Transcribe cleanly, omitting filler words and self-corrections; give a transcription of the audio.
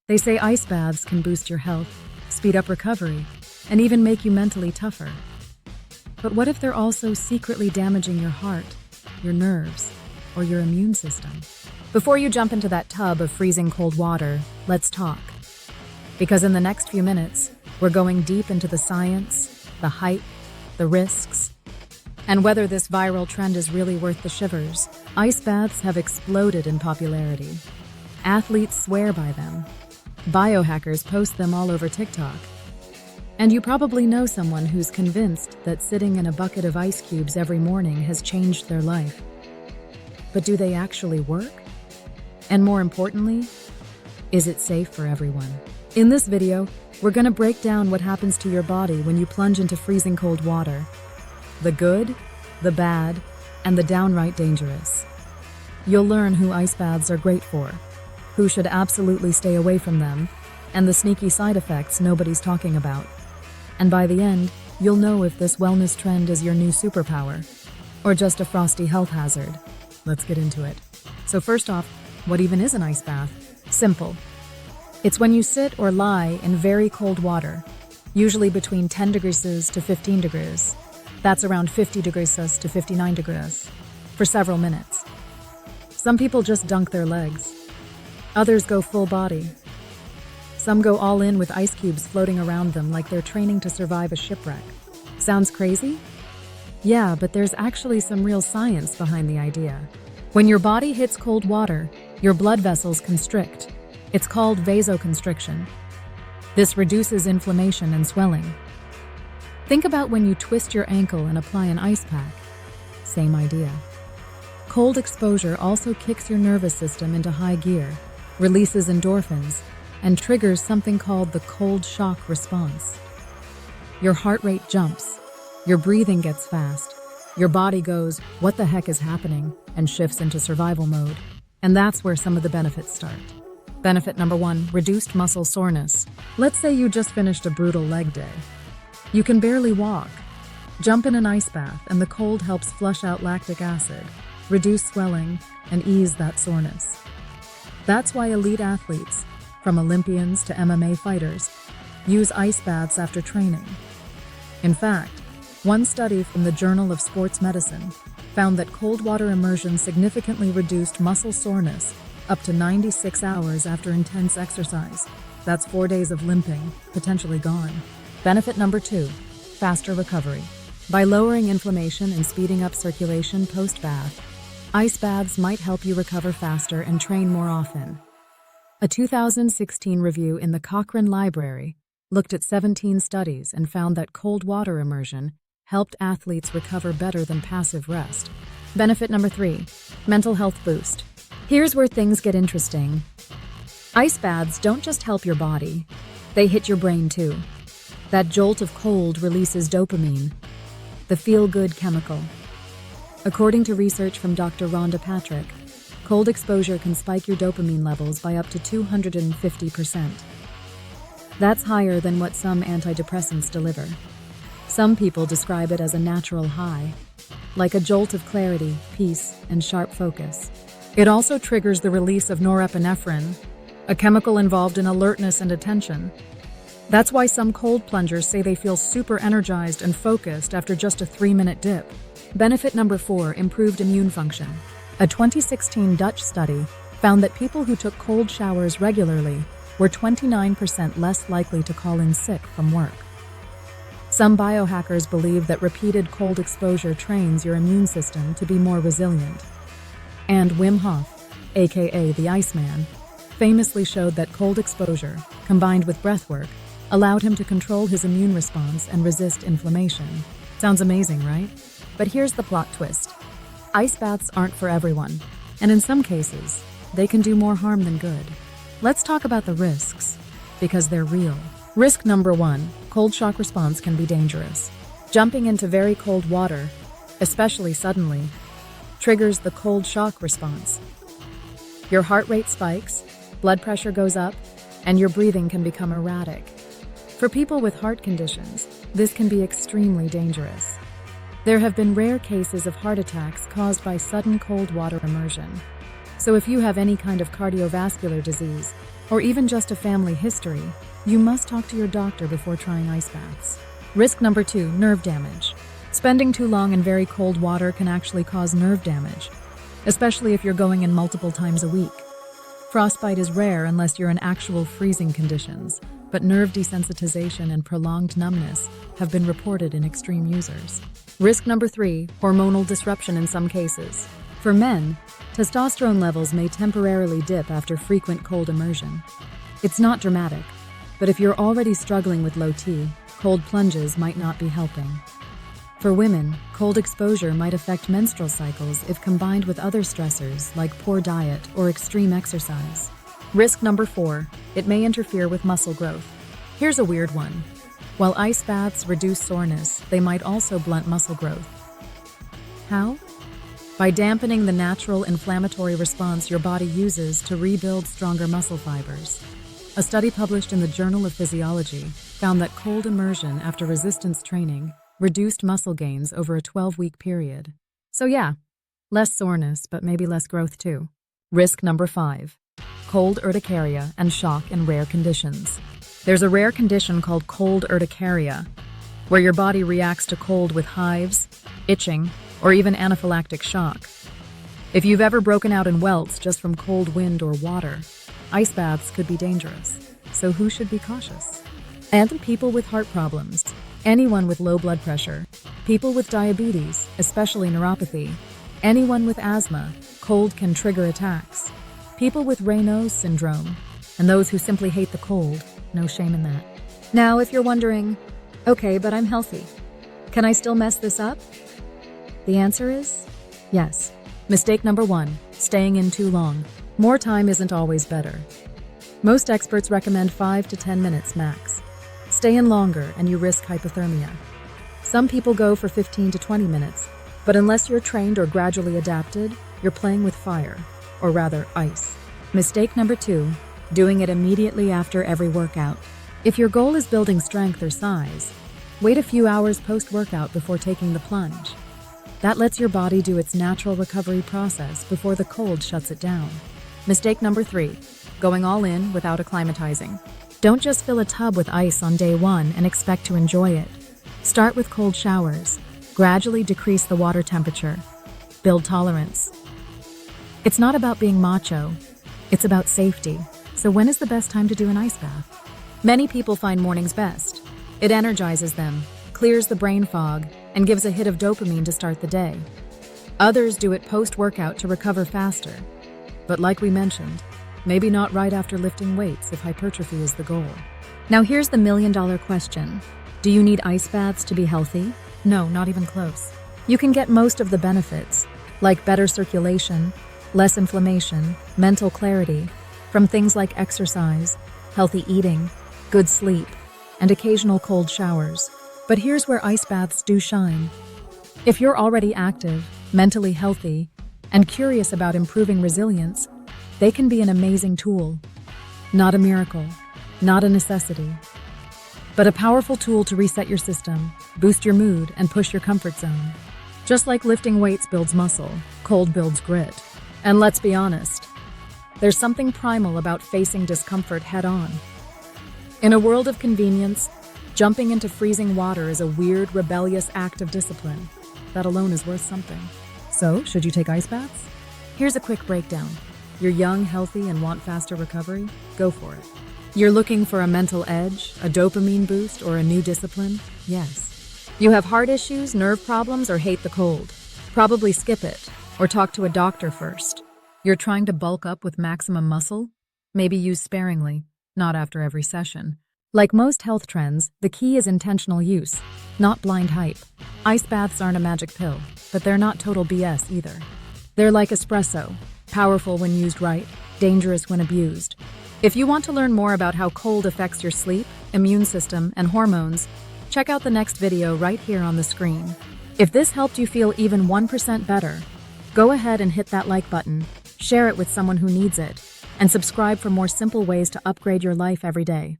They say ice baths can boost your health, speed up recovery, and even make you mentally tougher. But what if they're also secretly damaging your heart, your nerves, or your immune system? Before you jump into that tub of freezing cold water, let's talk. Because in the next few minutes, we're going deep into the science, the hype, the risks, and whether this viral trend is really worth the shivers. Ice baths have exploded in popularity. Athletes swear by them. Biohackers post them all over TikTok. And you probably know someone who's convinced that sitting in a bucket of ice cubes every morning has changed their life. But do they actually work? And more importantly, is it safe for everyone? In this video, we're going to break down what happens to your body when you plunge into freezing cold water. The good, the bad, and the downright dangerous. You'll learn who ice baths are great for, who should absolutely stay away from them, and the sneaky side effects nobody's talking about. And by the end, you'll know if this wellness trend is your new superpower, or just a frosty health hazard. Let's get into it. So first off, what even is an ice bath? Simple. It's when you sit or lie in very cold water, usually between 10 degrees to 15 degrees. That's around 50 degrees to 59 degrees, for several minutes. Some people just dunk their legs. Others go full body. Some go all in with ice cubes floating around them like they're training to survive a shipwreck. Sounds crazy? Yeah, but there's actually some real science behind the idea. When your body hits cold water, your blood vessels constrict. It's called vasoconstriction. This reduces inflammation and swelling. Think about when you twist your ankle and apply an ice pack. Same idea. Cold exposure also kicks your nervous system into high gear, releases endorphins, and triggers something called the cold shock response. Your heart rate jumps, your breathing gets fast, your body goes, "What the heck is happening?" and shifts into survival mode. And that's where some of the benefits start. Benefit number 1, reduced muscle soreness. Let's say you just finished a brutal leg day. You can barely walk. Jump in an ice bath and the cold helps flush out lactic acid, reduce swelling, and ease that soreness. That's why elite athletes, from Olympians to MMA fighters, use ice baths after training. In fact, one study from the Journal of Sports Medicine found that cold water immersion significantly reduced muscle soreness up to 96 hours after intense exercise. That's 4 days of limping, potentially gone. Benefit number 2, faster recovery. By lowering inflammation and speeding up circulation post-bath, ice baths might help you recover faster and train more often. A 2016 review in the Cochrane Library looked at 17 studies and found that cold water immersion helped athletes recover better than passive rest. Benefit number 3, mental health boost. Here's where things get interesting. Ice baths don't just help your body, they hit your brain too. That jolt of cold releases dopamine, the feel-good chemical. According to research from Dr. Rhonda Patrick, cold exposure can spike your dopamine levels by up to 250%. That's higher than what some antidepressants deliver. Some people describe it as a natural high, like a jolt of clarity, peace, and sharp focus. It also triggers the release of norepinephrine, a chemical involved in alertness and attention. That's why some cold plungers say they feel super energized and focused after just a 3-minute dip. Benefit number 4, improved immune function. A 2016 Dutch study found that people who took cold showers regularly were 29% less likely to call in sick from work. Some biohackers believe that repeated cold exposure trains your immune system to be more resilient. And Wim Hof, aka the Iceman, famously showed that cold exposure, combined with breathwork, allowed him to control his immune response and resist inflammation. Sounds amazing, right? But here's the plot twist. Ice baths aren't for everyone, and in some cases, they can do more harm than good. Let's talk about the risks, because they're real. Risk number 1, cold shock response can be dangerous. Jumping into very cold water, especially suddenly, triggers the cold shock response. Your heart rate spikes, blood pressure goes up, and your breathing can become erratic. For people with heart conditions, this can be extremely dangerous. There have been rare cases of heart attacks caused by sudden cold water immersion. So if you have any kind of cardiovascular disease, or even just a family history, you must talk to your doctor before trying ice baths. Risk number 2, nerve damage. Spending too long in very cold water can actually cause nerve damage, especially if you're going in multiple times a week. Frostbite is rare unless you're in actual freezing conditions, but nerve desensitization and prolonged numbness have been reported in extreme users. Risk number 3, hormonal disruption in some cases. For men, testosterone levels may temporarily dip after frequent cold immersion. It's not dramatic, but if you're already struggling with low T, cold plunges might not be helping. For women, cold exposure might affect menstrual cycles if combined with other stressors like poor diet or extreme exercise. Risk number 4, it may interfere with muscle growth. Here's a weird one. While ice baths reduce soreness, they might also blunt muscle growth. How? By dampening the natural inflammatory response your body uses to rebuild stronger muscle fibers. A study published in the Journal of Physiology found that cold immersion after resistance training reduced muscle gains over a 12-week period. So yeah, less soreness, but maybe less growth too. Risk number 5, cold urticaria and shock in rare conditions. There's a rare condition called cold urticaria, where your body reacts to cold with hives, itching, or even anaphylactic shock. If you've ever broken out in welts just from cold wind or water, ice baths could be dangerous. So who should be cautious? And people with heart problems, anyone with low blood pressure, people with diabetes, especially neuropathy, anyone with asthma, cold can trigger attacks, people with Raynaud's syndrome, and those who simply hate the cold, no shame in that. Now, if you're wondering, okay, but I'm healthy, can I still mess this up? The answer is yes. Mistake number 1, staying in too long. More time isn't always better. Most experts recommend 5 to 10 minutes max. Stay in longer and you risk hypothermia. Some people go for 15 to 20 minutes, but unless you're trained or gradually adapted, you're playing with fire, or rather ice. Mistake number 2, doing it immediately after every workout. If your goal is building strength or size, wait a few hours post-workout before taking the plunge. That lets your body do its natural recovery process before the cold shuts it down. Mistake number 3, going all in without acclimatizing. Don't just fill a tub with ice on day 1 and expect to enjoy it. Start with cold showers. Gradually decrease the water temperature. Build tolerance. It's not about being macho. It's about safety. So when is the best time to do an ice bath? Many people find mornings best. It energizes them, clears the brain fog, and gives a hit of dopamine to start the day. Others do it post-workout to recover faster. But like we mentioned, maybe not right after lifting weights if hypertrophy is the goal. Now here's the million-dollar question. Do you need ice baths to be healthy? No, not even close. You can get most of the benefits, like better circulation, less inflammation, mental clarity, from things like exercise, healthy eating, good sleep, and occasional cold showers. But here's where ice baths do shine. If you're already active, mentally healthy, and curious about improving resilience, they can be an amazing tool. Not a miracle, not a necessity, but a powerful tool to reset your system, boost your mood, and push your comfort zone. Just like lifting weights builds muscle, cold builds grit. And let's be honest, there's something primal about facing discomfort head-on. In a world of convenience, jumping into freezing water is a weird, rebellious act of discipline. That alone is worth something. So, should you take ice baths? Here's a quick breakdown. You're young, healthy, and want faster recovery? Go for it. You're looking for a mental edge, a dopamine boost, or a new discipline? Yes. You have heart issues, nerve problems, or hate the cold? Probably skip it, or talk to a doctor first. You're trying to bulk up with maximum muscle? Maybe use sparingly, not after every session. Like most health trends, the key is intentional use, not blind hype. Ice baths aren't a magic pill, but they're not total BS either. They're like espresso, powerful when used right, dangerous when abused. If you want to learn more about how cold affects your sleep, immune system, and hormones, check out the next video right here on the screen. If this helped you feel even 1% better, go ahead and hit that like button, share it with someone who needs it, and subscribe for more simple ways to upgrade your life every day.